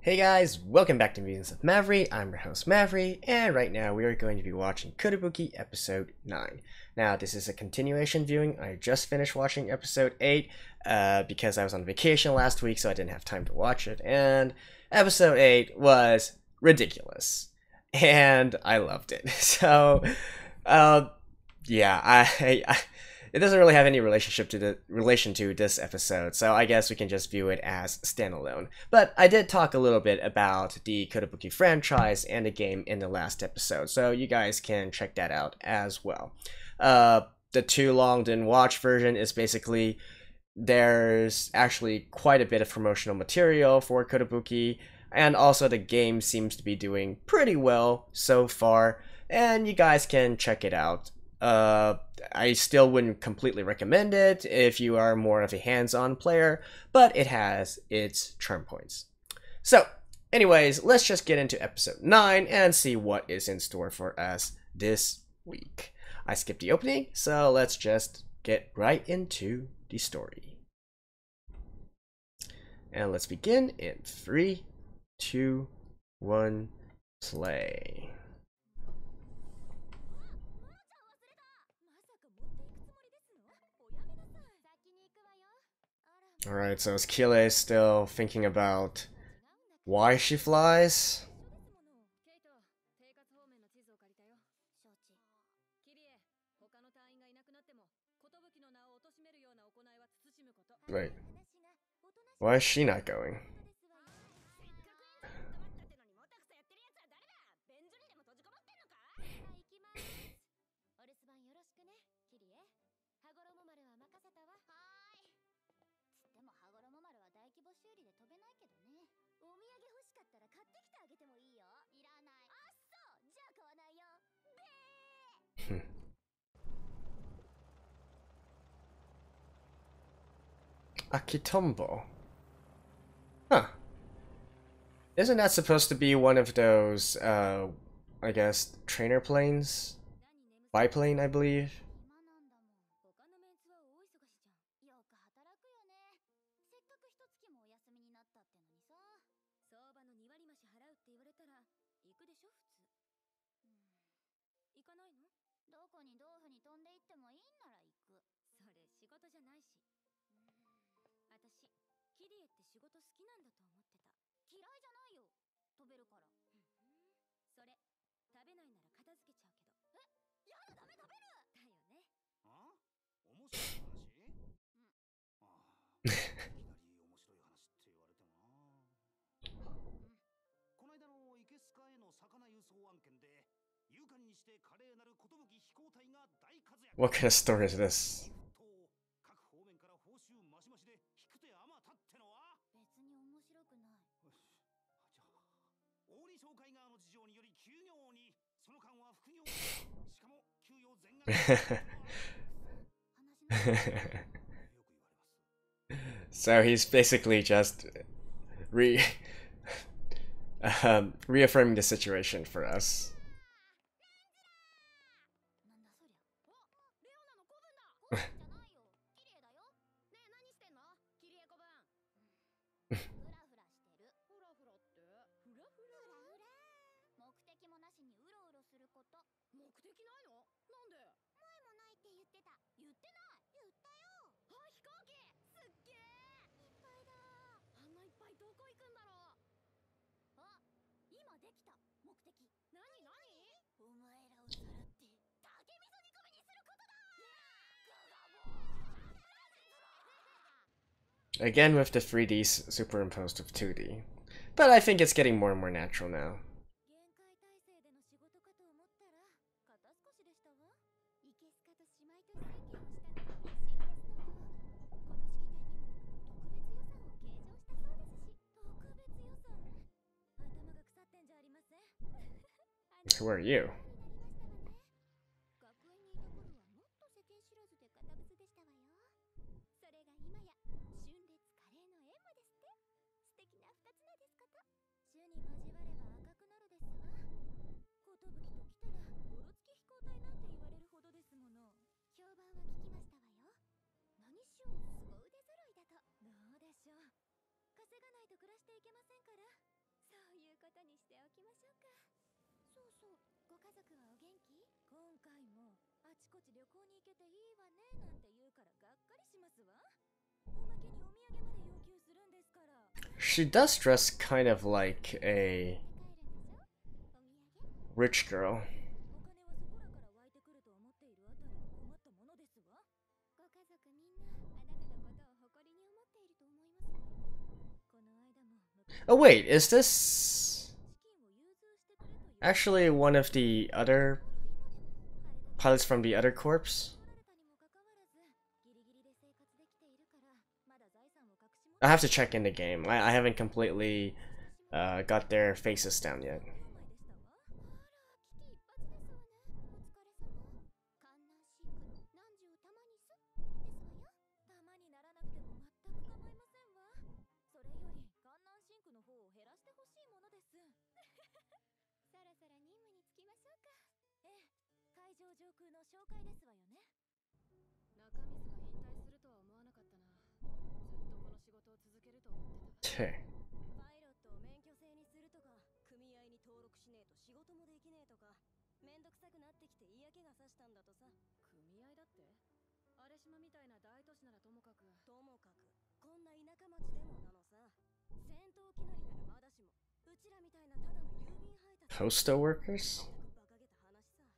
Hey guys, welcome back to Meetings with Mavri. I'm your host Mavri, and right now we are going to be watching Kotobuki episode 9. Now this is a continuation viewing. I just finished watching episode 8 because I was on vacation last week, so I didn't have time to watch it, and episode 8 was ridiculous, and I loved it. So, yeah, it doesn't really have any relation to this episode, so I guess we can just view it as standalone. But I did talk a little bit about the Kotobuki franchise and the game in the last episode, so you guys can check that out as well. The too long didn't watch version is basically there's actually quite a bit of promotional material for Kotobuki, and also the game seems to be doing pretty well so far, and you guys can check it out. I still wouldn't completely recommend it if you are more of a hands-on player, but it has its charm points. So, anyways, let's just get into episode 9 and see what is in store for us this week. I skipped the opening, so let's just get right into the story. And let's begin in 3, 2, 1, play. Alright, so is Kile still thinking about why she flies? Wait, why is she not going? Akitombo. Huh. Isn't that supposed to be one of those, I guess, trainer planes? Biplane, I believe? What kind of story is this? So he's basically just reaffirming the situation for us. Again with the 3D superimposed with 2D. But I think it's getting more and more natural now. Who are you? しておきましょうか。そうそう、ご家族はお元気？今回もあちこち旅行に行けていいわねなんて言うからがっかりしますわ。おまけにお土産まで要求するんですから。She does dress kind of like a rich girl. お金はそこらから湧いてくると思っているあたり困ったものですわ。ご家族みんなあなたのことを誇りに思っていると思いますわよ。この間も Oh wait, is this actually one of the other pilots from the other corps? I have to check in the game. I haven't completely got their faces down yet. Okay. パイロットを免許制にするとか、組合に登録しねえと仕事もできねえとか、めんどくさくなってきて嫌気がさしたんだとさ。組合だって？荒島みたいな大都市ならともかく、こんな田舎町でもなのさ。戦闘機乗りならまだしも、うちらみたいなただの郵便配達。Postal workers? 馬鹿げた話さ。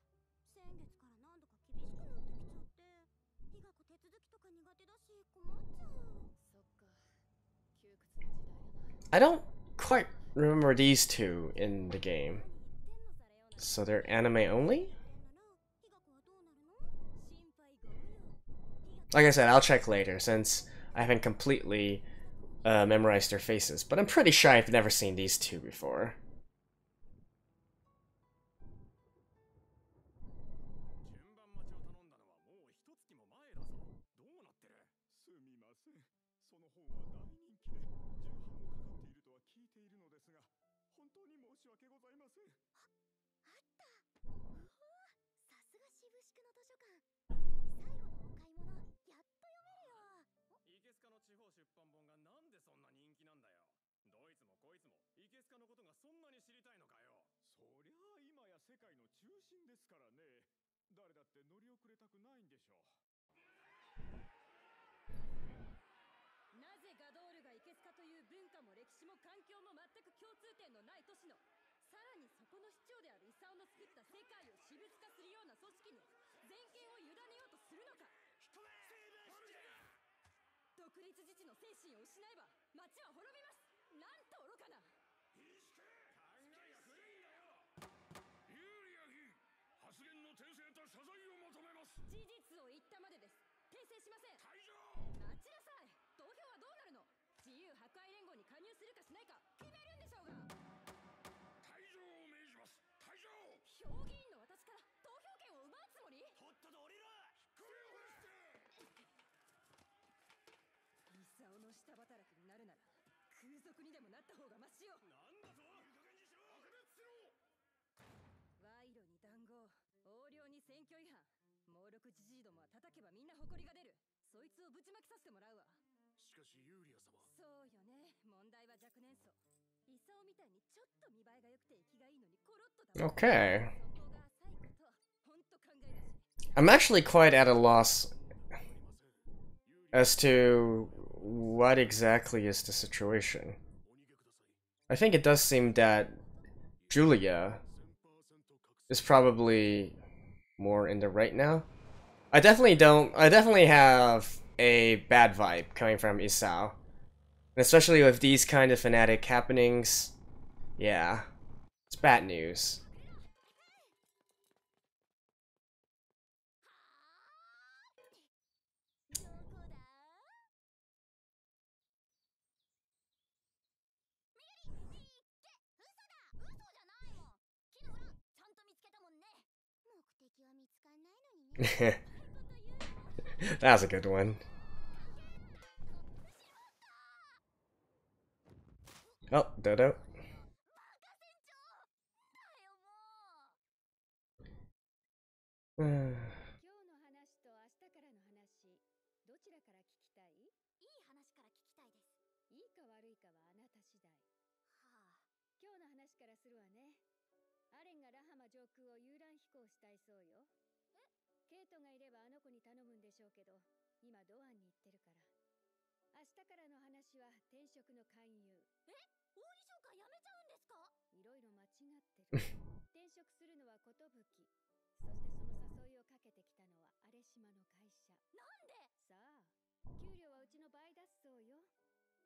先月から何度か厳しくなってきちゃって、医学手続きとか苦手だし困っちゃう。そっか。窮屈な時代だな。I don't quite remember these two in the game. So they're anime only? Like I said, I'll check later since I haven't completely memorized their faces, but I'm pretty sure I've never seen these two before. 独立自治の精神を失えば町は滅びます。なんと愚かな。考えが古いんだよ。有利や議員、発言の訂正と謝罪を求めます。事実を言ったまでです。訂正しません。退場。待ちなさい。投票はどうなるの？自由博愛連合に加入するかしないか決めるんでしょうが。退場を命じます。退場。評議員の私から投票権を奪うつもり？とっとと降りろ。首を振らして。Isaoの下働きになるなら空賊にでもなった方がマシよ。なんだと？いい加減にしろ。白熱しろ。賄賂に談合、横領に選挙違反。猛録じじいどもは叩けばみんな誇りが出る。そいつをぶちまきさせてもらうわ。しかしユーリア様。そうよね。問題は若年層。Isaoみたいにちょっと見栄えが良くて生きがいいのにコロッとだ。Okay. そこが浅いことほんと考えだし。I'm actually quite at a loss as to what exactly is the situation. I think it does seem that Julia is probably more in the right now. I definitely have a bad vibe coming from Isao. Especially with these kind of fanatic happenings. Yeah. It's bad news. That was a good one. Oh, Dodo. 今日の話と明日からの話、どちらから聞きたい？いい話から聞きたいです。いいか悪いかはあなた次第。はあ。今日の話からするわね。アレンがラハマ上空を遊覧飛行したいそうよ。ケイトがいればあの子に頼むんでしょうけど、今ドアンに行ってるから。明日からの話は転職の勧誘。大二紹介やめちゃうんですか？いろいろ間違ってる。転職するのは寿。そしてその誘いをかけてきたのは荒島の会社。なんで？さあ、給料はうちの倍出すそうよ。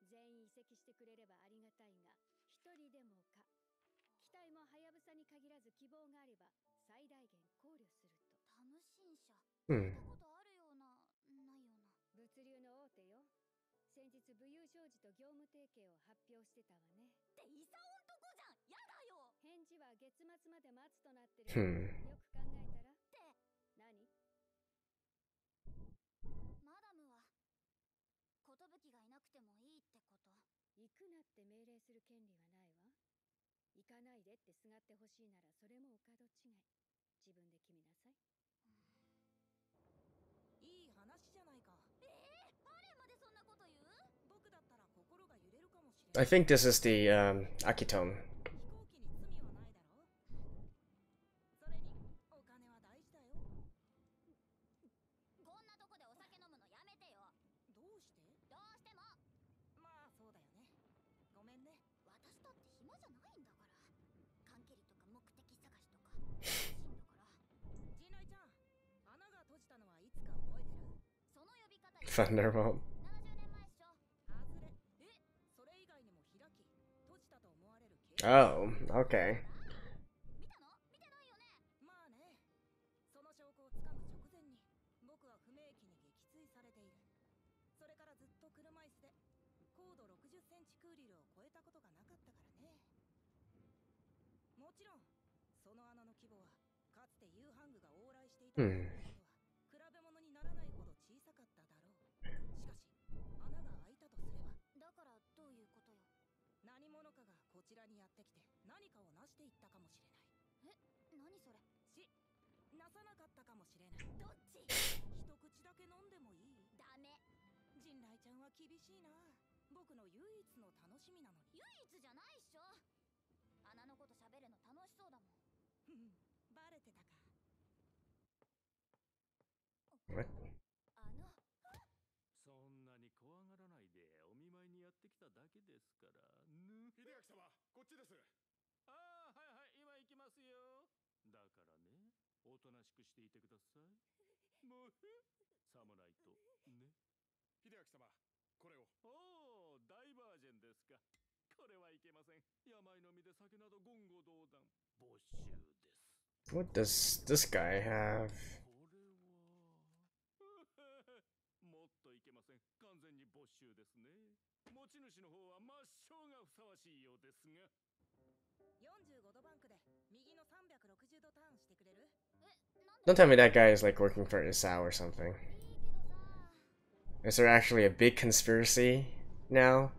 全員移籍してくれればありがたいが、一人でもか。機体もはやぶさに限らず希望があれば最大限考慮すると。タム新社。うん聞いたことあるような、ないような。物流の大手よ。先日武勇商事と業務提携を発表してたわね。ってイサオんとこじゃん。やだよ。返事は月末まで待つとなってる。Hmm. よく考えたら。って何？マダムは寿がいなくてもいいってこと？行くなって命令する権利はないわ。行かないでってすがってほしいならそれもお門違い。自分で決めなさい。いい話じゃないか。アレンまでそんなこと言う？僕だったら心が揺れるかもしれな I い。 think this is the Akitone. 飛行機に罪はないだろ。それにお金は大事だよ。こんなとこでお酒飲むのやめてよ。どうして？どうしても。まあそうだよね。ごめんね。私だって暇じゃないんだから。缶蹴りとか目的探しとか楽しいんだから。陣内ちゃん、穴が閉じたのはいつか覚えてる？その呼び方 Thunderbolt. 70年前っしょ。外れ。それ以外にも開き、閉じたと思われる経 Oh, okay. 見たの？見てないよね。まあね。その証拠をつかむ直前に僕は不明機に撃墜されている。それからずっと車椅子で高度60センチクーリルを超えたことがなかったからね。もちろんその穴の規模はかつてユーハングが往来していたとは比べ物にならないほど小さかっただろう。しかし穴が開いたとすれば、だからどういうことよ。何者かがこちらにやってきて何かを成していったかもしれない。何それ？なさなかったかもしれない。どっち？一口だけ飲んでもいい？ダメ。陣内ちゃんは厳しいな。僕の唯一の楽しみなのに。唯一じゃないっしょ。穴のこと喋るの楽しそうだもん。バレてたか。 What? そんなに怖がらないでお見舞いにやってきただけですからね。秀明様、こっちです。ああ、はいはい、今行きますよ。だからね、おとなしくしていてください。もうさもないとね。秀明様、これを。おお、ダイバージェンですか。これはいけません。病の身で酒など言語道断。没収です。 What does this guy have? これはもっといけません。完全に没収ですね。持ち主の方は抹消がふさわしいようですが。45度バンクで右の360度ターンしてくれる？Don't tell me that guy is like working for Isao or something. いいけどさ。 Is there actually a big conspiracy now?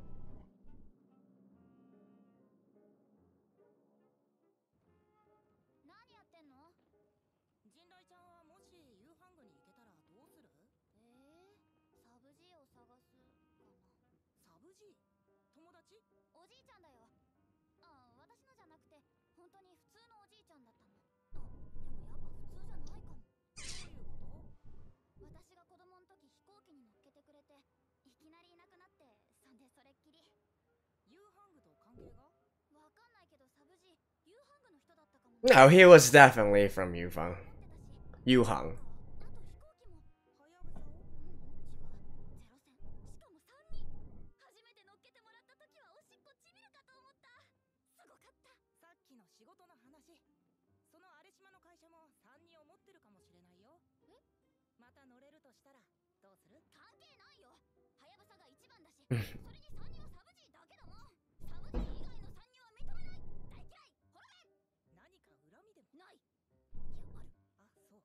何やってんの？陣内ちゃんはもしユーハングに行けたらどうする？サブ G を探すかな。サブ G？ 友達？おじいちゃんだよ。私のじゃなくて本当に普通のおじいちゃんだったの。でもやっぱ普通じゃないかも。どういうこと？私が子供の時飛行機に乗っけてくれていきなりいなくなって、そんでそれっきり。ユーハングと関係が？わかんないけどサブ G ユーハングの人だったかも。 No, he was definitely from Yufang. あ Yuhang. と飛行機も。はやぶさを？違う、ゼロ戦。しかも3人。初めて乗っけてもらった時はおしっこちびるかと思った。すごかった。さっきの仕事の話。その荒島の会社も3人を持ってるかもしれないよ。また乗れるとしたらどうする？関係ないよ。はやぶさが一番だし。それに3人はサブ G だけだもん。サブ G 以外の3人は認めない。大嫌い。滅べ。何か恨みでも？ない。いや、ある。あ、そう。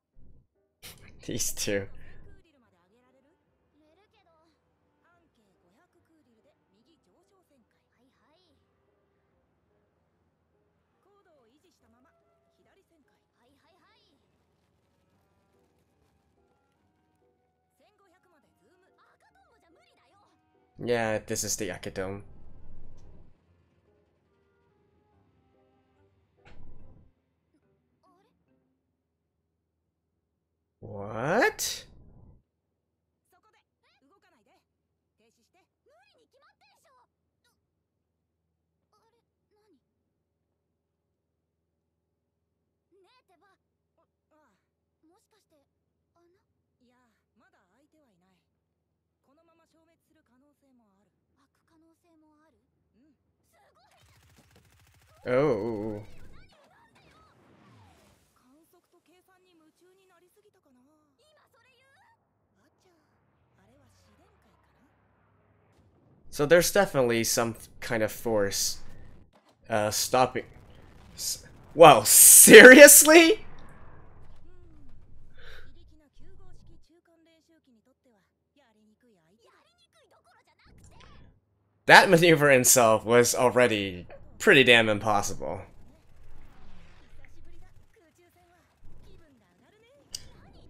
These two. クーリルまで上げられる？寝るけど。半径500クーリルで右上昇旋回。はいはい。高度を維持したまま左旋回。はいはいはい。1500までズーム。赤トンボじゃ無理だよ。 Yeah, this is the Akitone. しかして穴？いや、まだ開いてはいない。このまま消滅する可能性もある。開く可能性もある？うん。すごい。Oh. 観測と計算に夢中になりすぎたかな。今それ言う？あちゃ、あれは試練会かな。 So there's definitely some kind of force stopping. Wow, seriously? 非力な9号式中間練習機にとってはやりにくい相手。やりにくいどころじゃなくて。 That maneuver itself was already pretty damn impossible. 久しぶりだ。空中戦は気分が上がるね。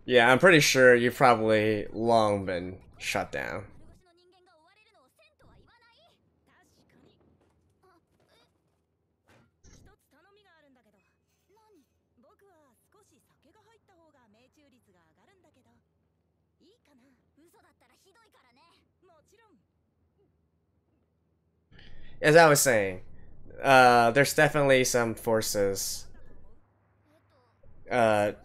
Yeah, I'm pretty sure you've probably long been shut down. 丸腰の人間が追われるのをせんとは言わない。確かに。あ、一つ頼みがあるんだけど。何？僕は少し酒が入った方が命中率が上がるんだけど、いいかな？嘘だったらひどいからね。もちろん。 As I was saying, there's definitely some forces that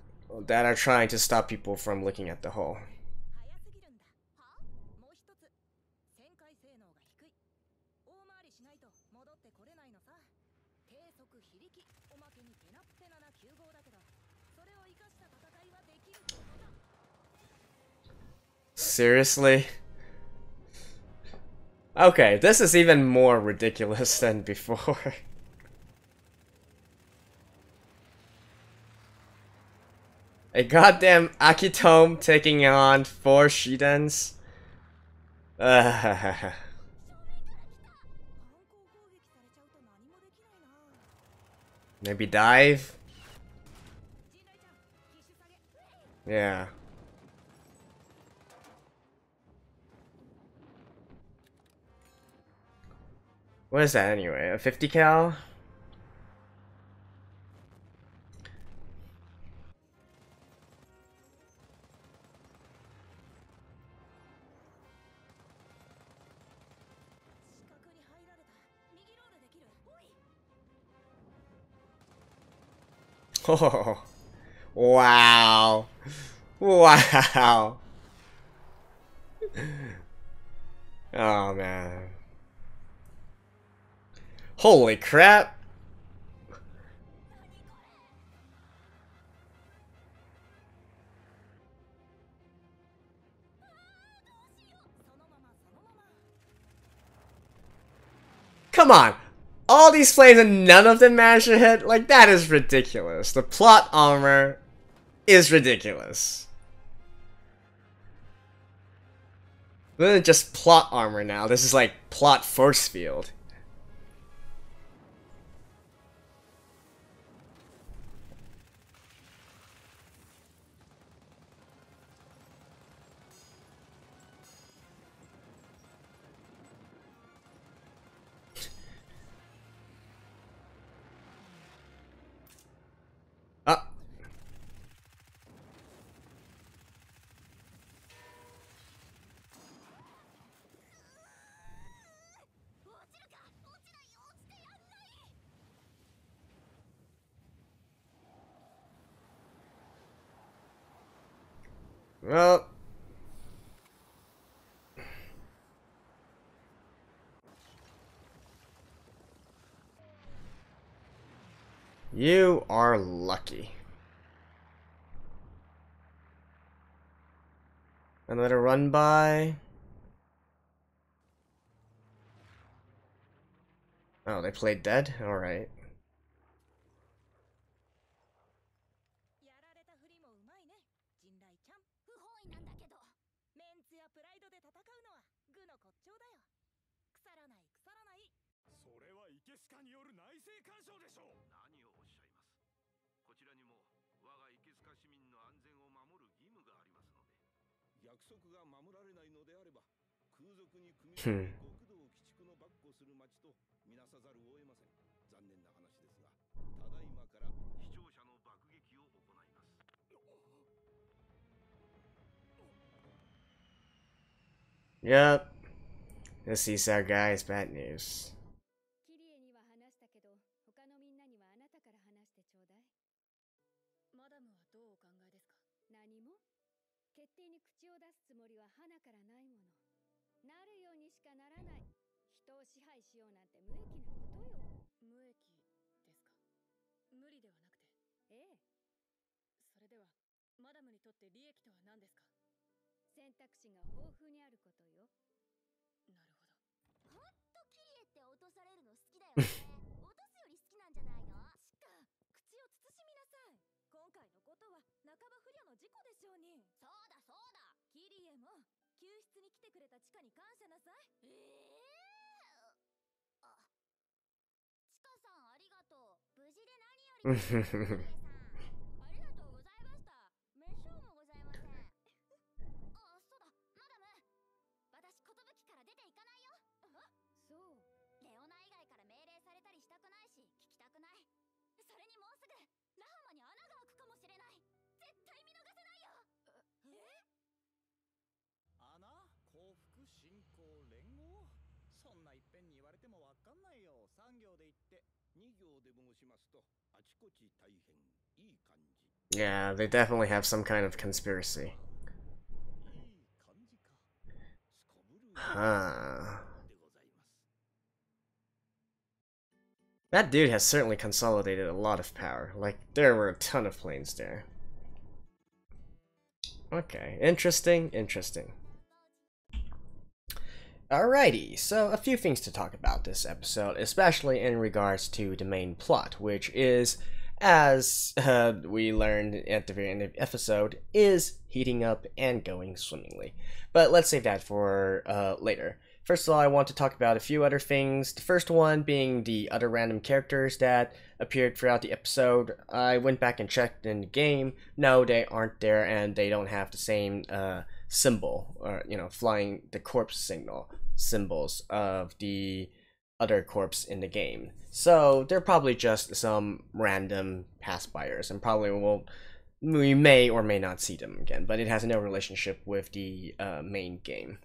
are trying to stop people from looking at the hole. 早すぎるんだ。は？もう一つ。旋回性能が低い。大回りしないと戻ってこれないのさ。低速非力。おまけにペナッペナな9号だけど、それを生かした戦いはできるってことだ。 Seriously? Okay, this is even more ridiculous than before. A goddamn Akitome taking on 4 Shidens? 反抗攻撃されちゃうと何もできないな。 Maybe dive? 陣内ちゃん、機種下げ。 Yeah. What is that anyway? A 50 cal? 四角に入られた。右ロールできる？おい。 Oh. Wow. Wow. Oh man. Holy crap. Come on. All these flames and none of them managed to hit? Like, that is ridiculous. The plot armor is ridiculous. This isn't just plot armor now. This is like plot force field. Ah. Well, you are lucky. Another run by. Oh, they played dead? Alright. やられたふりもうまいね、陣内ちゃん。不本意なんだけど。メンツやプライドで戦うのは愚の骨頂だよ。腐らない腐らない。それはイケスカによる内政干渉でしょう。何をおっしゃいます。こちらにも我がイケスカ市民の安全を守る義務がありますので。約束が守られないのであれば、空賊に組み込み極道鬼畜の跋扈する町とみなさざるを得ません。残念な話ですが、ただいまから視聴者の爆撃を行います。Yep. This Isao guy is bad news. キリエには話したけど、他のみんなにはあなたから話してちょうだい。マダムはどうお考えですか？何も決定に口を出すつもりは花からないもの。なるようにしかならない。人を支配しようなんて無益なことよ。無益ですか？無理ではなくて。ええ、それではマダムにとって利益とは何ですか？選択肢が豊富にあることよ。なるほど。ほんとキリエって落とされるの好きだよね。落とすより好きなんじゃないの？しか口を慎みなさい。今回のことは半ば不慮の事故でしょうに。そうだそうだ。キリエも救出に来てくれたチカに感謝なさい。あ、チカさんありがとう。無事で何よりです。キリエさんありがとうございました。めっそうもございません。あ、そうだ、マダム。私、寿から出ていかないよ。そう。レオナ以外から命令されたりしたくないし、聞きたくない。それにもうすぐラハマに穴が開くかもしれない。絶対見逃せないよ。穴、幸福、信仰、連合、そんないっぺんに言われてもわかんないよ。3行で言って2行で申しますと、あちこち大変いい感じ。Yeah, they definitely have some kind of conspiracy. いい感じか。すこぶる Huh. でございます。 That dude has certainly consolidated a lot of power. Like, there were a ton of planes there. Okay, interesting, interesting. Alrighty, so a few things to talk about this episode, especially in regards to the main plot, which is, as we learned at the very end of the episode, is heating up and going swimmingly. But let's save that for later. First of all, I want to talk about a few other things. The first one being the other random characters that appeared throughout the episode. I went back and checked in the game. No, they aren't there, and they don't have the same symbol, or, you know, flying the corpse signal symbols of the other corpse in the game. So they're probably just some random pass-byers, and we may or may not see them again, but it has no relationship with the main game.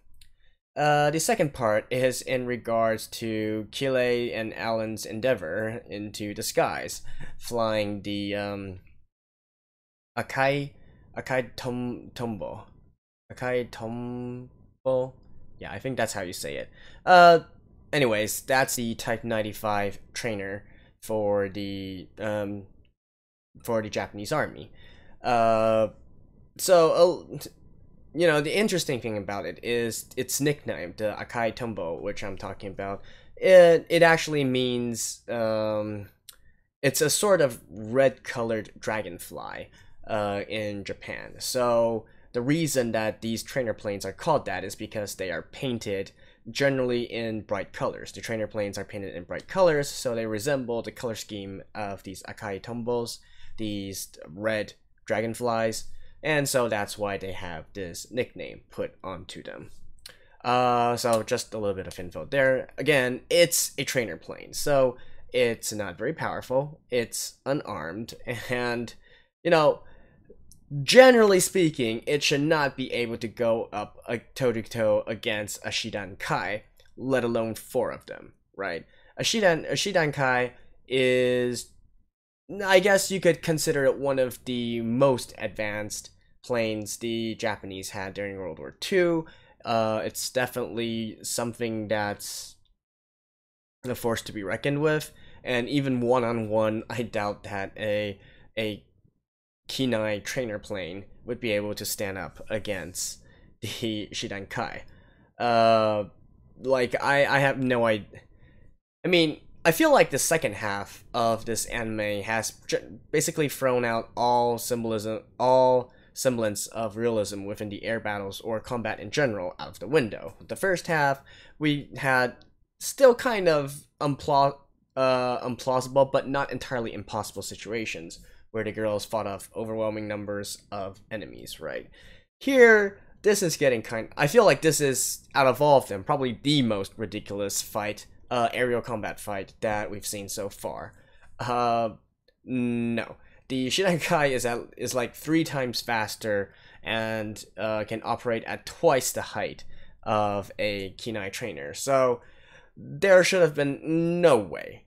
The second part is in regards to Kile and Alan's endeavor into the skies, flying the Akai Tombo. Akai Tombo? Yeah, I think that's how you say it. Anyways, that's the Type 95 trainer for the Japanese army. You know, the interesting thing about it is its nickname, the Akai Tombo, which I'm talking about. It actually means it's a sort of red-colored dragonfly in Japan. So the reason that these trainer planes are called that is because they are painted generally in bright colors. The trainer planes are painted in bright colors, so they resemble the color scheme of these Akai Tombos, these red dragonflies. And so that's why they have this nickname put onto them. So just a little bit of info there. Again, it's a trainer plane, so it's not very powerful, it's unarmed, and, you know, generally speaking, it should not be able to go up toe-to-toe against a Shidan Kai, let alone 4 of them, right? A Shidan Kai is, I guess you could consider it one of the most advanced planes the Japanese had during World War II. It's definitely something that's a force to be reckoned with, and even one-on-one, I doubt that a Kinai trainer plane would be able to stand up against the Shidan Kai. Like, I have no idea. I mean, I feel like the second half of this anime has basically thrown out all semblance of realism within the air battles or combat in general out of the window. The first half, we had still kind of implausible but not entirely impossible situations where the girls fought off overwhelming numbers of enemies, right? Here, this is getting I feel like this is, out of all of them, probably the most ridiculous fight, aerial combat fight that we've seen so far. No. The Shirankai is like 3 times faster and can operate at twice the height of a Kinai trainer. So there should have been no way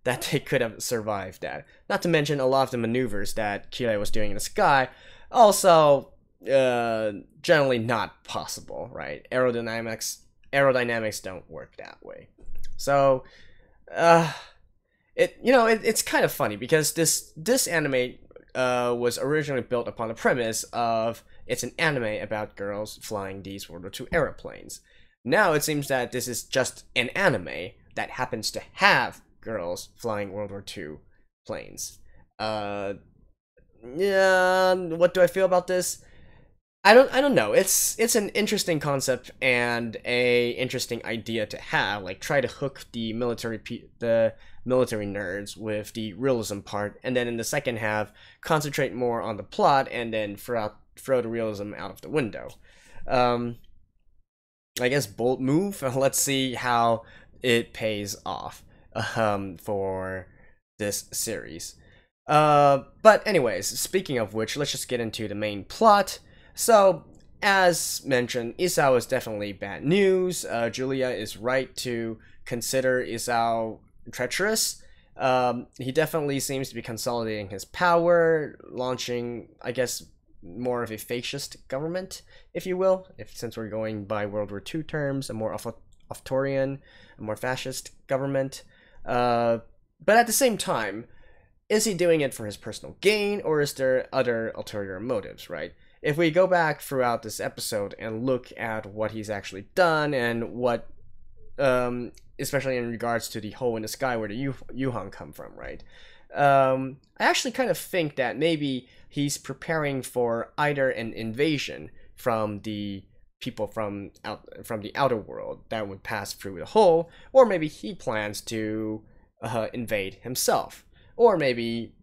that they could have survived that. Not to mention a lot of the maneuvers that Kouya was doing in the sky, also generally not possible, right? Aerodynamics don't work that way. So, it's kind of funny because this anime was originally built upon the premise of it's an anime about girls flying these World War II aeroplanes. Now it seems that this is just an anime that happens to have girls flying World War II planes. Yeah, what do I feel about this? I don't know. It's an interesting concept and a interesting idea to have. Like, try to hook the military nerds with the realism part, and then in the second half concentrate more on the plot, and then throw the realism out of the window. I guess bold move. Let's see how it pays off for this series. But anyways, speaking of which, let's just get into the main plot. So, as mentioned, Isao is definitely bad news. Julia is right to consider Isao treacherous. He definitely seems to be consolidating his power, launching, I guess, more of a fascist government, if you will, since we're going by World War II terms, a more authoritarian, a more fascist government. But at the same time, is he doing it for his personal gain, or is there other ulterior motives, right? If we go back throughout this episode and look at what he's actually done and what, especially in regards to the hole in the sky where the Yuhang come from, right? I actually kind of think that maybe he's preparing for either an invasion from the people from the outer world that would pass through the hole, or maybe he plans to invade himself, or maybe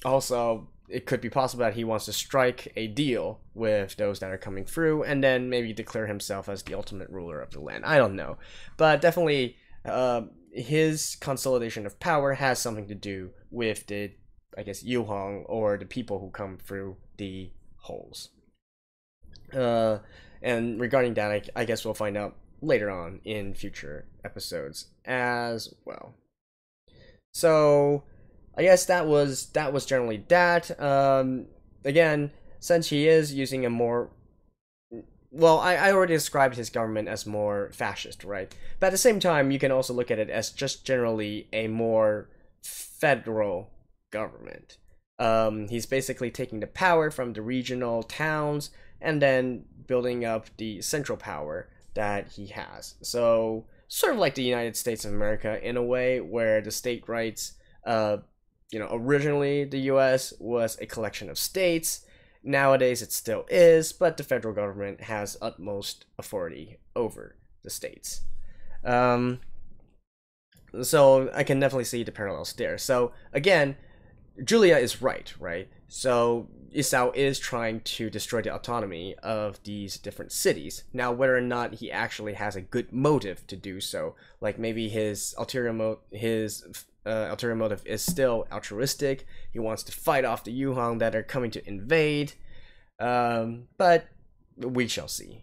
also it could be possible that he wants to strike a deal with those that are coming through and then maybe declare himself as the ultimate ruler of the land. I don't know, but definitely his consolidation of power has something to do with the, I guess, Yuhang, or the people who come through the holes. And regarding that, I guess we'll find out later on in future episodes as well. So I guess that was generally that. Again, since he is using a more, well, I already described his government as more fascist, right? But at the same time, you can also look at it as just generally a more federal government. He's basically taking the power from the regional towns and then building up the central power that he has. So sort of like the United States of America in a way, where the state rights, originally the US was a collection of states. Nowadays it still is, but the federal government has utmost authority over the states. So I can definitely see the parallels there. So again, Julia is right? So Isao is trying to destroy the autonomy of these different cities. Now, whether or not he actually has a good motive to do so, like maybe his ulterior motive is still altruistic. He wants to fight off the Yuhang that are coming to invade. But we shall see.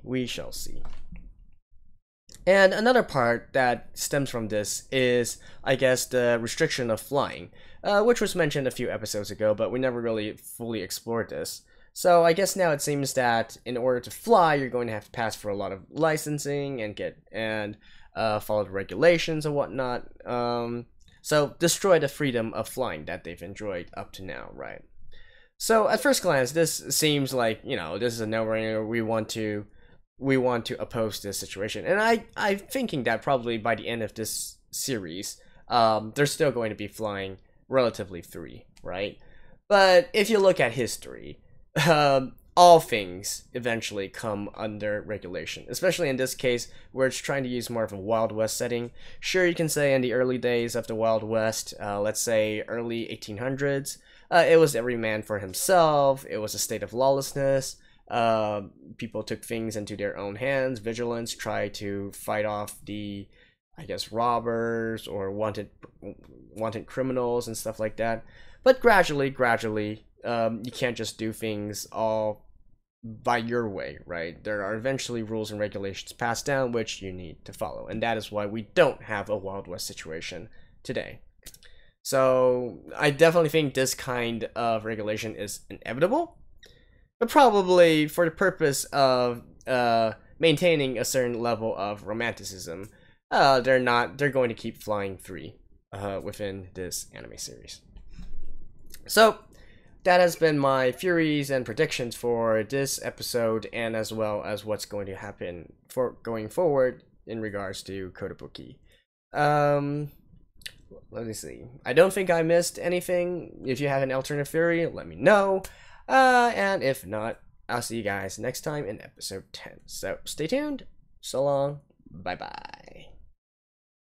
And another part that stems from this is, I guess, the restriction of flying, which was mentioned a few episodes ago, but we never really fully explored this. So I guess now it seems that in order to fly, you're going to have to pass for a lot of licensing and follow the regulations and whatnot. So destroy the freedom of flying that they've enjoyed up to now, right? So at first glance, this seems like, this is a no-brainer. We want to oppose this situation, and I'm thinking that probably by the end of this series, they're still going to be flying relatively free, right? But if you look at history, all things eventually come under regulation, especially in this case where it's trying to use more of a Wild West setting. Sure, you can say in the early days of the Wild West, let's say early 1800s, it was every man for himself. It was a state of lawlessness. People took things into their own hands. Vigilance tried to fight off the, I guess, robbers or wanted criminals and stuff like that. But gradually, you can't just do things all by your way, right? There are eventually rules and regulations passed down which you need to follow, and that is why we don't have a Wild West situation today. So I definitely think this kind of regulation is inevitable, but probably for the purpose of maintaining a certain level of romanticism, they're going to keep flying free within this anime series. So that has been my theories and predictions for this episode, and as well as what's going to happen for going forward in regards to Kotobuki. Let me see. I don't think I missed anything. If you have an alternative theory, let me know. And if not, I'll see you guys next time in episode 10. So stay tuned. So long. Bye bye.